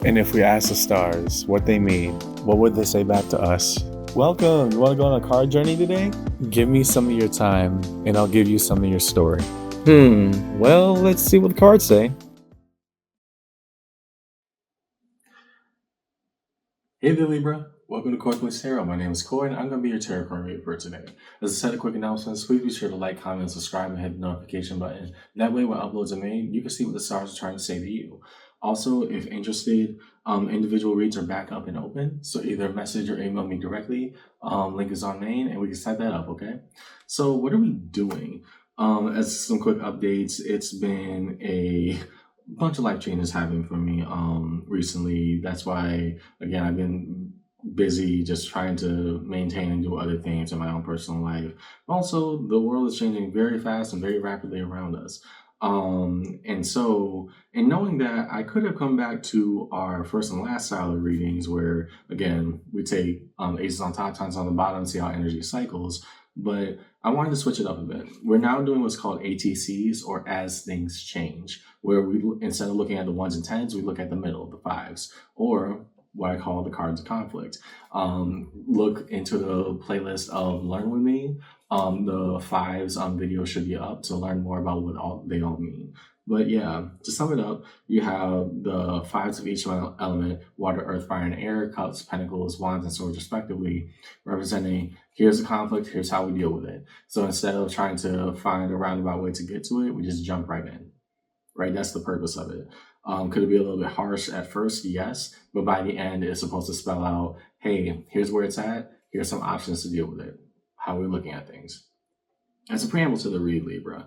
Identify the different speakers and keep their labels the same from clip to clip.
Speaker 1: And if we ask the stars what they mean, what would they say back to us? Welcome! You want to go on a card journey today? Give me some of your time, and I'll give you some of your story. Well, let's see what the cards say.
Speaker 2: Hey there, Libra. Welcome to Corporate Tarot. My name is Corey, and I'm going to be your tarot card reader for today. As a set of quick announcements, please be sure to like, comment, subscribe, and hit the notification button. That way, when uploads are made, you can see what the stars are trying to say to you. Also, if interested, individual reads are back up and open. So either message or email me directly. Link is on main, and we can set that up, okay? So what are we doing? As some quick updates, it's been a bunch of life changes happening for me recently. That's why, again, I've been busy just trying to maintain and do other things in my own personal life. Also, the world is changing very fast and very rapidly around us. And so, in knowing that, I could have come back to our first and last style of readings where, again, we take aces on top, tens on the bottom, see how energy cycles. But I wanted to switch it up a bit. We're now doing what's called ATCs, or as things change, where we, instead of looking at the ones and tens, we look at the middle, the fives, or what I call the cards of conflict. Look into the playlist of Learn With Me. The fives video should be up to learn more about what they all mean. But yeah, to sum it up, you have the fives of each element: water, earth, fire, and air, cups, pentacles, wands, and swords respectively, representing here's the conflict, here's how we deal with it. So instead of trying to find a roundabout way to get to it, we just jump right in, right? That's the purpose of it. Could it be a little bit harsh at first? Yes. But by the end, it's supposed to spell out, hey, here's where it's at. Here's some options to deal with it. How we're looking at things. As a preamble to the read, Libra.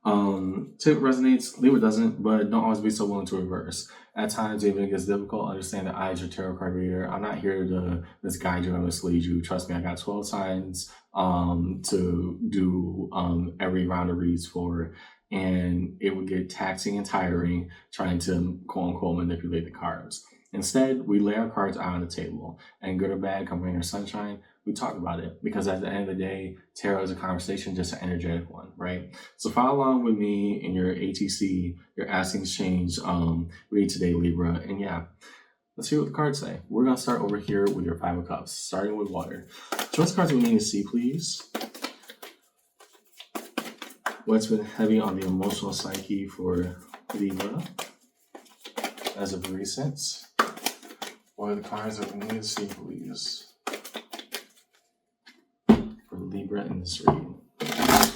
Speaker 2: Tip resonates, Libra doesn't, but don't always be so willing to reverse. At times, even it gets difficult, understand that I, as your tarot card reader, I'm not here to misguide you or mislead you. Trust me, I got 12 signs to do every round of reads for, and it would get taxing and tiring trying to quote-unquote manipulate the cards. Instead, we lay our cards out on the table, and good or bad, come rain or sunshine, we talk about it, because at the end of the day, tarot is a conversation, just an energetic one, right? So follow along with me in your ATC, your Asking Change read today, Libra. And yeah, let's see what the cards say. We're going to start over here with your Five of Cups, starting with water. Show us cards we need to see, please. What's been heavy on the emotional psyche for Libra as of recent? What are the cards that we need to see, please, for Libra in this read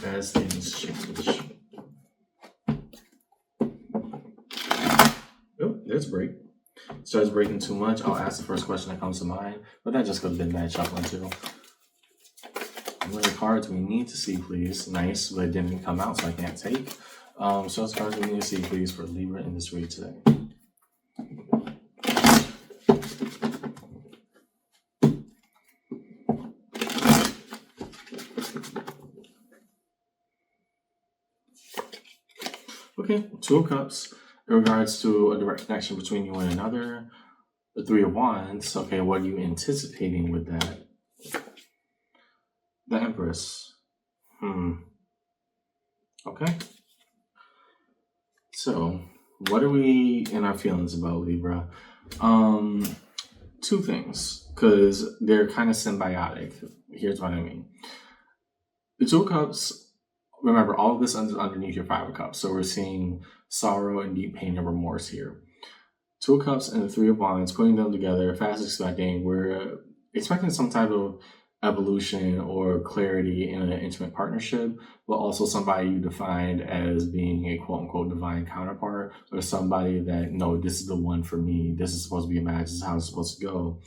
Speaker 2: as things change? Oh, there's a break. Starts breaking too much, I'll ask the first question that comes to mind, but that just could have been bad shuffling too. What are the cards we need to see, please? Nice, but it didn't come out, so I can't take. Show us cards we need to see, please, for Libra in this read today. Okay, Two of Cups in regards to a direct connection between you and another. The Three of Wands, okay, what are you anticipating with that? The Empress. Okay. So, what are we in our feelings about, Libra? Two things, because they're kind of symbiotic. Here's what I mean. The Two of Cups, remember, all of this is underneath your Five of Cups. So we're seeing sorrow and deep pain and remorse here. Two of Cups and the Three of Wands, putting them together, fast expecting, we're expecting some type of evolution or clarity in an intimate partnership, but also somebody you defined as being a quote-unquote divine counterpart, or somebody that, no, this is the one for me, this is supposed to be a match, this is how it's supposed to go.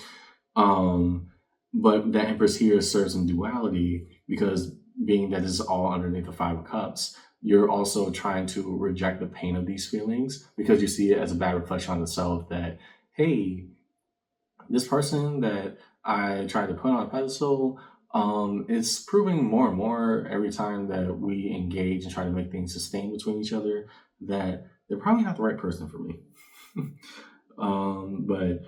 Speaker 2: But that Empress here serves in duality, because being that this is all underneath the Five of Cups, you're also trying to reject the pain of these feelings, because you see it as a bad reflection on the self that, hey, this person that I tried to put on a pedestal, it's proving more and more every time that we engage and try to make things sustain between each other that they're probably not the right person for me. But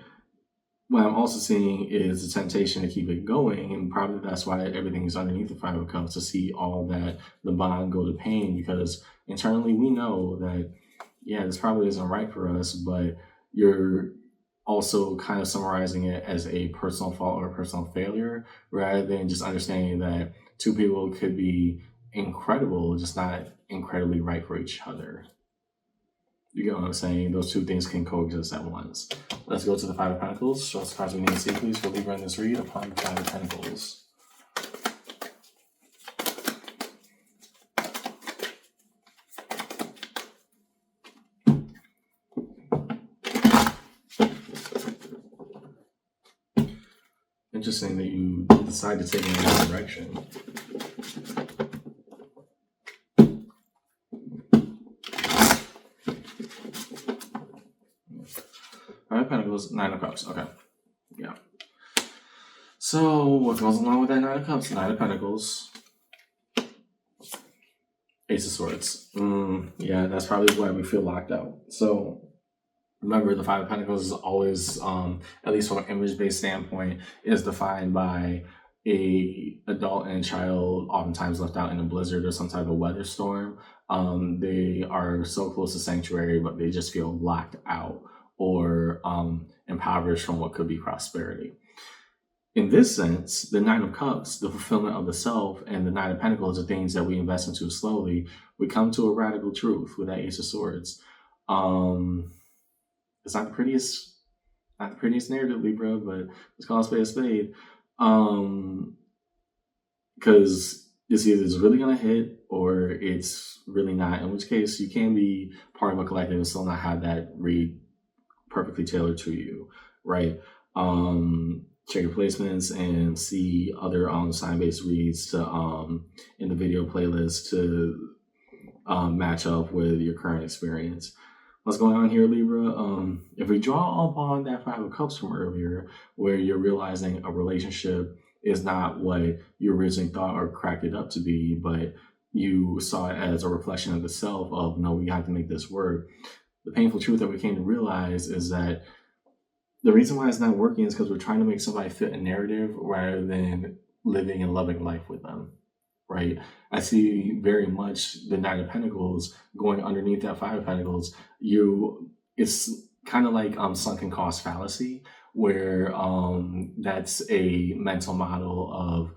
Speaker 2: what I'm also seeing is the temptation to keep it going, and probably that's why everything is underneath the Five of Cups, to see all that, the bond go to pain, because internally we know that, yeah, this probably isn't right for us, but you're also kind of summarizing it as a personal fault or a personal failure, rather than just understanding that two people could be incredible, just not incredibly right for each other. You get what I'm saying? Those two things can coexist at once. Let's go to the Five of Pentacles. Show us the cards we need to see, please, for Libra in this read upon the Five of Pentacles. Interesting that you decide to take in another direction. Five of Pentacles, Nine of Cups. Okay. Yeah. So, what goes along with that Nine of Cups? Nine of Pentacles. Ace of Swords. Yeah, that's probably why we feel locked out. So, remember, the Five of Pentacles is always, at least from an image-based standpoint, is defined by a adult and a child oftentimes left out in a blizzard or some type of weather storm. They are so close to sanctuary, but they just feel locked out or impoverished from what could be prosperity. In this sense, the Nine of Cups, the fulfillment of the self, and the Nine of Pentacles are things that we invest into slowly. We come to a radical truth with that Ace of Swords. It's not the prettiest narrative, Libra, but let's call a spade. Because it's either it's really gonna hit or it's really not. In which case, you can be part of a collective and still not have that read perfectly tailored to you, right? Check your placements and see other sign-based reads to in the video playlist to match up with your current experience. What's going on here, Libra? If we draw upon that Five of Cups from earlier, where you're realizing a relationship is not what you originally thought or cracked it up to be, but you saw it as a reflection of the self of, no, we have to make this work. The painful truth that we came to realize is that the reason why it's not working is because we're trying to make somebody fit a narrative rather than living and loving life with them, right? I see very much the Nine of Pentacles going underneath that Five of Pentacles. It's kind of like sunken cost fallacy, where that's a mental model of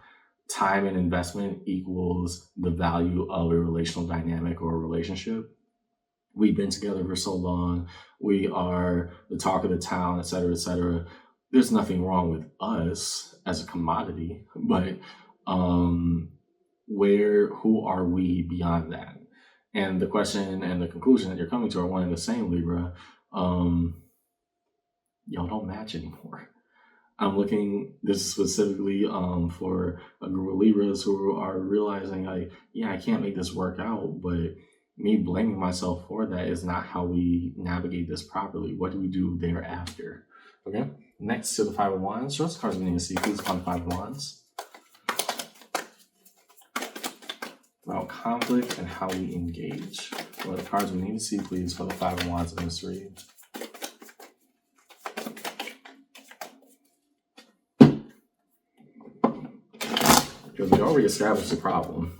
Speaker 2: time and investment equals the value of a relational dynamic or a relationship. We've been together for so long. We are the talk of the town, et cetera, et cetera. There's nothing wrong with us as a commodity, but who are we beyond that? And the question and the conclusion that you're coming to are one and the same, Libra. Y'all don't match anymore. I'm looking this specifically for a group of Libras who are realizing, like, yeah, I can't make this work out, but me blaming myself for that is not how we navigate this properly. What do we do thereafter? Okay. Next to the Five of Wands, show us cards we need to see, please, upon the Five of Wands. About conflict and how we engage. What are the cards we need to see, please, for the Five of Wands in this read? Because we already established the problem.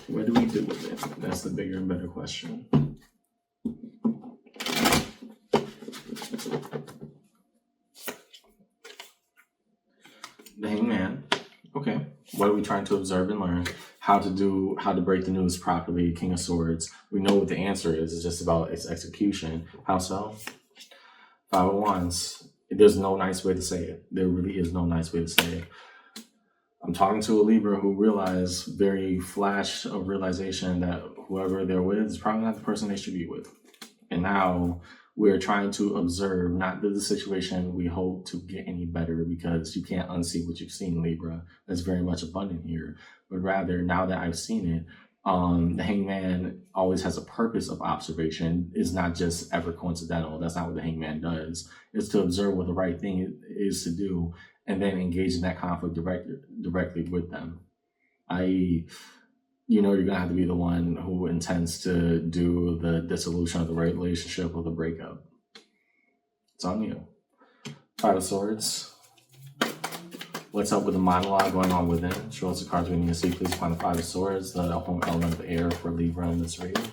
Speaker 2: What do we do with it? That's the bigger and better question. The Hangman. Okay. What are we trying to observe and learn? How to break the news properly. King of Swords. We know what the answer is. It's just about its execution. How so? Five of Wands. There's no nice way to say it. There really is no nice way to say it. I'm talking to a Libra who realized very flash of realization that whoever they're with is probably not the person they should be with. And now we're trying to observe, not that the situation we hope to get any better, because you can't unsee what you've seen, Libra. That's very much abundant here. But rather, now that I've seen it, the Hangman always has a purpose of observation. It's not just ever coincidental. That's not what the Hangman does. It's to observe what the right thing is to do and then engage in that conflict directly with them. I.e., you're going to have to be the one who intends to do the dissolution of the relationship or the breakup. It's on you. Five of Swords. What's up with the monologue going on within? Show us the cards we need to see, please, find the Five of Swords, the home element of air for Libra in this reading.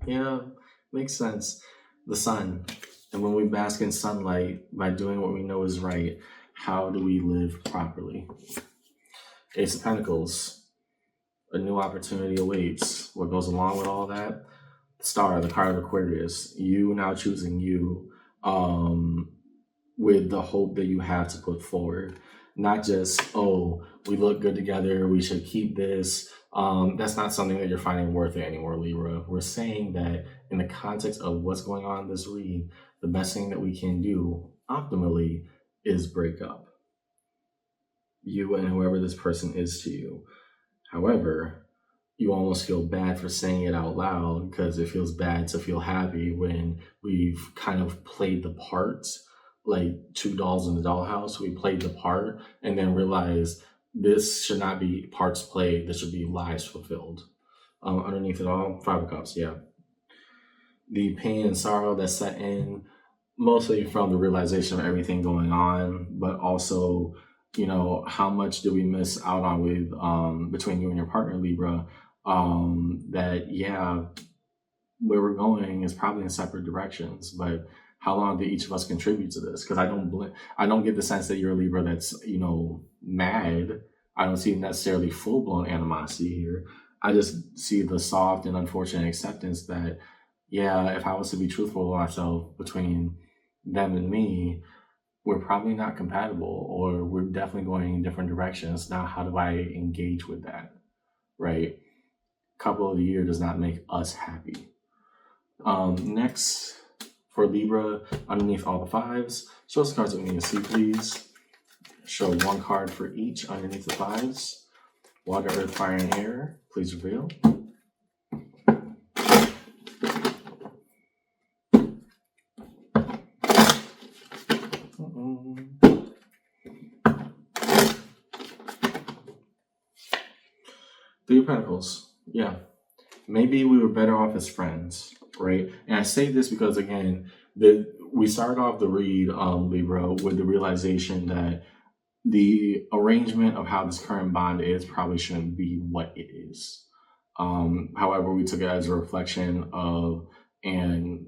Speaker 2: Yeah, makes sense. The sun. And when we bask in sunlight by doing what we know is right, how do we live properly? Ace of Pentacles. A new opportunity awaits. What goes along with all that? Star, the card of Aquarius. You now choosing you with the hope that you have to put forward. Not just, oh, we look good together, we should keep this. That's not something that you're finding worth it anymore, Libra. We're saying that in the context of what's going on in this read, the best thing that we can do optimally is break up. You and whoever this person is to you. However, you almost feel bad for saying it out loud because it feels bad to feel happy when we've kind of played the part like two dolls in the dollhouse. We played the part and then realized this should not be parts played. This should be lives fulfilled. Underneath it all, Five of Cups, yeah. The pain and sorrow that set in mostly from the realization of everything going on, but also, how much do we miss out on with between you and your partner, Libra, that, yeah, where we're going is probably in separate directions, but how long did each of us contribute to this? Because I don't get the sense that you're a Libra that's, mad. I don't see necessarily full-blown animosity here. I just see the soft and unfortunate acceptance that, yeah, if I was to be truthful with myself between them and me, we're probably not compatible, or we're definitely going in different directions. Now, how do I engage with that, right? Couple of the year does not make us happy. Next, for Libra, underneath all the fives, show us cards that we need to see, please. Show one card for each underneath the fives. Water, earth, fire, and air. Please reveal. Three of Pentacles. Yeah. Maybe we were better off as friends, right? And I say this because, again, we started off the read, Libra, with the realization that the arrangement of how this current bond is probably shouldn't be what it is. However, we took it as a reflection of, and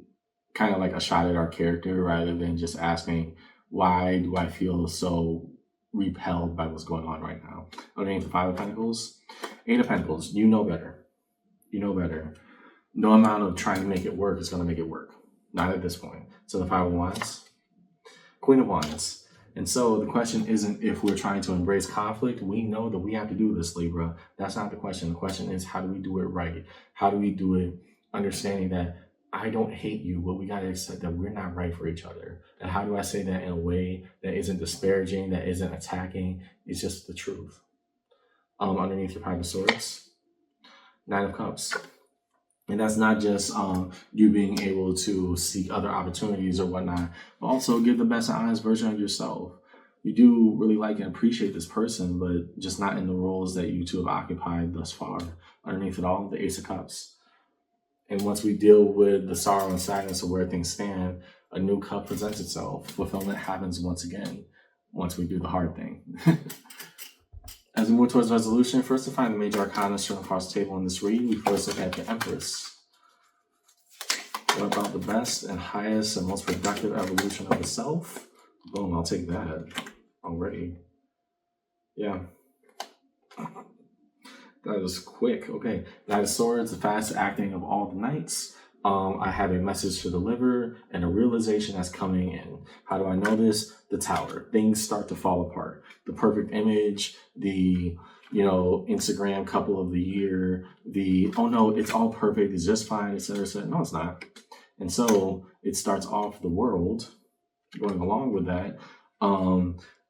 Speaker 2: kind of like a shot at our character rather than just asking, why do I feel so repelled by what's going on right now? Underneath the Five of Pentacles, Eight of Pentacles, you know better. You know better. No amount of trying to make it work is going to make it work. Not at this point. So the Five of Wands, Queen of Wands. And so the question isn't if we're trying to embrace conflict. We know that we have to do this, Libra. That's not the question. The question is, how do we do it right? How do we do it understanding that I don't hate you, but we got to accept that we're not right for each other? And how do I say that in a way that isn't disparaging, that isn't attacking? It's just the truth. Underneath your Five of Swords, Nine of Cups. And that's not just you being able to seek other opportunities or whatnot, but also give the best and honest version of yourself. You do really like and appreciate this person, but just not in the roles that you two have occupied thus far. Underneath it all, the Ace of Cups. And once we deal with the sorrow and sadness of where things stand, a new cup presents itself. Fulfillment happens once again, once we do the hard thing. As we move towards resolution, first to find the major arcana shown across the table in this read, we first look at the Empress. What about the best and highest and most productive evolution of the self? Boom, I'll take that already. Yeah. That was quick. Okay. Knight of Swords, the fast acting of all the knights. I have a message to deliver and a realization that's coming in. How do I know this? The Tower. Things start to fall apart. The perfect image, the, Instagram couple of the year, the, oh no, it's all perfect, it's just fine, etc. No, it's not. And so it starts off the world, going along with that.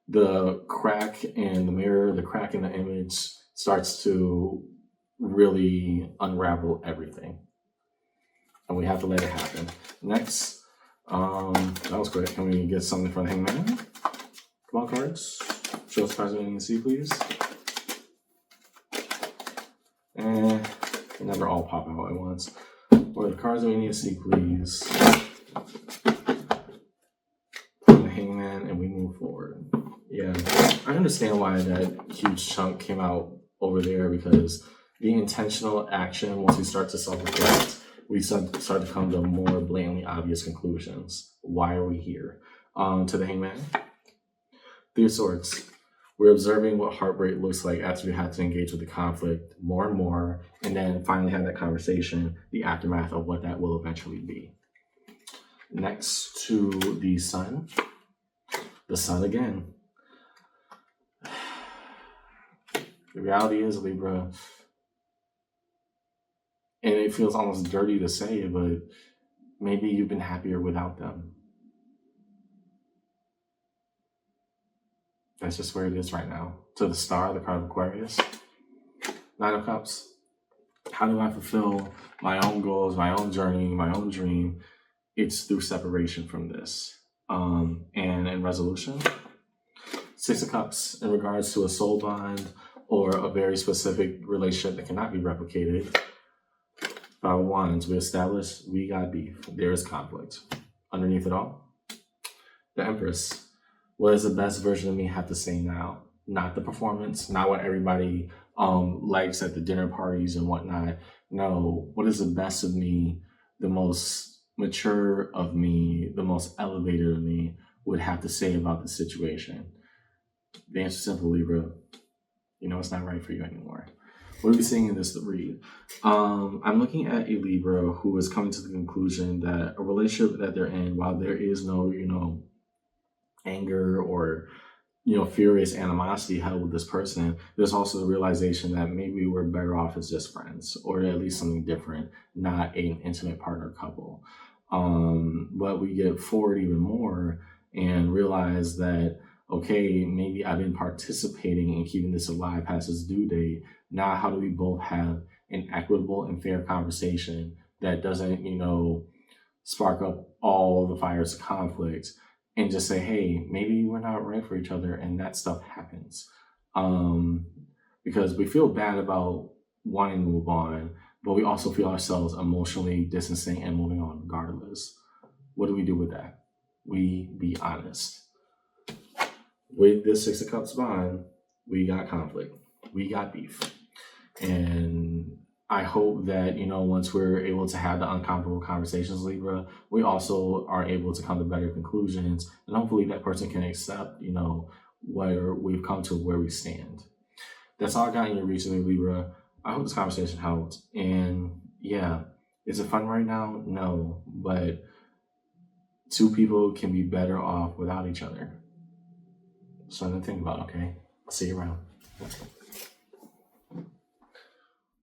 Speaker 2: The crack in the mirror, the crack in the image starts to really unravel everything. And we have to let it happen. Next, that was quick. Can we get something from the Hangman? Come on, cards. Show us cards we need to see, please. And They never all pop out at once. What are the cards that we need to see, please? The Hangman, and we move forward. Yeah, I understand why that huge chunk came out over there, because the intentional action, once we start to self-reflect, we start to come to more blatantly obvious conclusions. Why are we here? To the Hangman. Three of Swords. We're observing what heartbreak looks like after we had to engage with the conflict more and more, and then finally have that conversation, the aftermath of what that will eventually be. Next to the Sun. The Sun again. The reality is, Libra, and it feels almost dirty to say it, but maybe you've been happier without them. That's just where it is right now. To the Star, the card of Aquarius. Nine of Cups. How do I fulfill my own goals, my own journey, my own dream? It's through separation from this. And in resolution. Six of Cups, in regards to a soul bond or a very specific relationship that cannot be replicated. Five of Wands, we established we got beef. There is conflict. Underneath it all, the Empress. What does the best version of me have to say now? Not the performance, not what everybody likes at the dinner parties and whatnot. No, what is the best of me, the most mature of me, the most elevated of me would have to say about the situation? The answer is simple, Libra. You know it's not right for you anymore. What are we seeing in this read? I'm looking at a Libra who is coming to the conclusion that a relationship that they're in, while there is no, anger or, furious animosity held with this person, there's also the realization that maybe we're better off as just friends, or at least something different, not an intimate partner couple. But we get forward even more and realize that, okay, maybe I've been participating in keeping this alive past its due date. Now, how do we both have an equitable and fair conversation that doesn't, spark up all the fires of conflict, and just say, hey, maybe we're not right for each other, and that stuff happens. Because we feel bad about wanting to move on, but we also feel ourselves emotionally distancing and moving on regardless. What do we do with that? We be honest. With this Six of Cups bond, we got conflict. We got beef. And I hope that, once we're able to have the uncomfortable conversations, Libra, we also are able to come to better conclusions. And hopefully that person can accept, where we've come to, where we stand. That's all I got in your recently, Libra. I hope this conversation helped. And yeah, is it fun right now? No, but two people can be better off without each other. Something to think about, okay? I'll see you around.